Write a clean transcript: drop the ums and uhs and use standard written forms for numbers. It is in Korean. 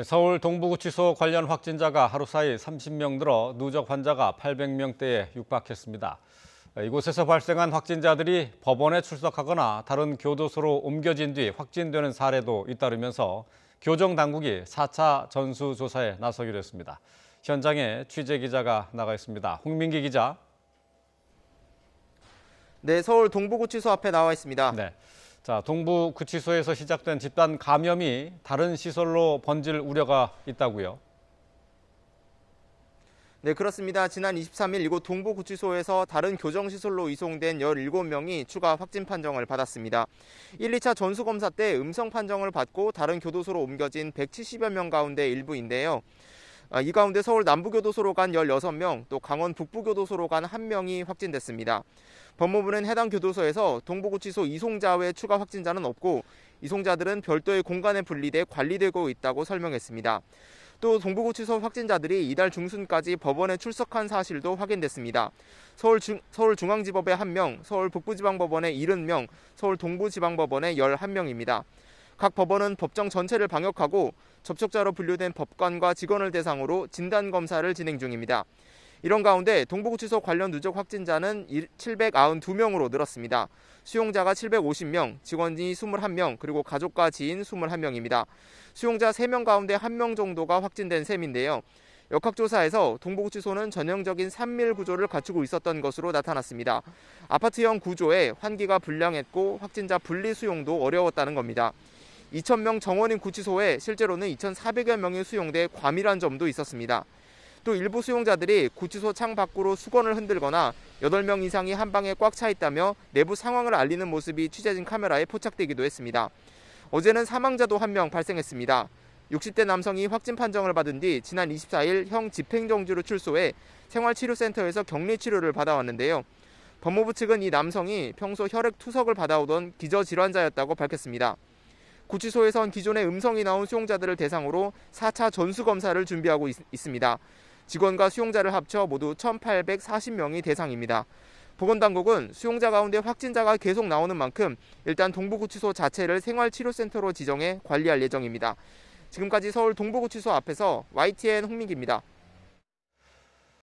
서울 동부구치소 관련 확진자가 하루 사이 30명 늘어 누적 환자가 800명대에 육박했습니다. 이곳에서 발생한 확진자들이 법원에 출석하거나 다른 교도소로 옮겨진 뒤 확진되는 사례도 잇따르면서 교정당국이 4차 전수조사에 나서기로 했습니다. 현장에 취재기자가 나가 있습니다. 홍민기 기자. 네, 서울 동부구치소 앞에 나와 있습니다. 네. 자, 동부구치소에서 시작된 집단 감염이 다른 시설로 번질 우려가 있다고요? 네, 그렇습니다. 지난 23일 이곳 동부구치소에서 다른 교정시설로 이송된 17명이 추가 확진 판정을 받았습니다. 1, 2차 전수검사 때 음성 판정을 받고 다른 교도소로 옮겨진 170여 명 가운데 일부인데요. 이 가운데 서울 남부교도소로 간 16명, 또 강원 북부교도소로 간 1명이 확진됐습니다. 법무부는 해당 교도소에서 동부구치소 이송자 외 추가 확진자는 없고 이송자들은 별도의 공간에 분리돼 관리되고 있다고 설명했습니다. 또 동부구치소 확진자들이 이달 중순까지 법원에 출석한 사실도 확인됐습니다. 서울중앙지법에 1명, 서울 북부지방법원에 70명, 서울 동부지방법원에 11명입니다. 각 법원은 법정 전체를 방역하고 접촉자로 분류된 법관과 직원을 대상으로 진단검사를 진행 중입니다. 이런 가운데 동부구치소 관련 누적 확진자는 792명으로 늘었습니다. 수용자가 750명, 직원이 21명, 그리고 가족과 지인 21명입니다. 수용자 3명 가운데 1명 정도가 확진된 셈인데요. 역학조사에서 동부구치소는 전형적인 3밀 구조를 갖추고 있었던 것으로 나타났습니다. 아파트형 구조에 환기가 불량했고 확진자 분리 수용도 어려웠다는 겁니다. 2,000명 정원인 구치소에 실제로는 2,400여 명이 수용돼 과밀한 점도 있었습니다. 또 일부 수용자들이 구치소 창 밖으로 수건을 흔들거나 8명 이상이 한 방에 꽉 차 있다며 내부 상황을 알리는 모습이 취재진 카메라에 포착되기도 했습니다. 어제는 사망자도 1명 발생했습니다. 60대 남성이 확진 판정을 받은 뒤 지난 24일 형 집행정지로 출소해 생활치료센터에서 격리치료를 받아왔는데요. 법무부 측은 이 남성이 평소 혈액 투석을 받아오던 기저질환자였다고 밝혔습니다. 구치소에선 기존에 음성이 나온 수용자들을 대상으로 4차 전수검사를 준비하고 있습니다. 직원과 수용자를 합쳐 모두 1,840명이 대상입니다. 보건당국은 수용자 가운데 확진자가 계속 나오는 만큼 일단 동부구치소 자체를 생활치료센터로 지정해 관리할 예정입니다. 지금까지 서울 동부구치소 앞에서 YTN 홍민기입니다.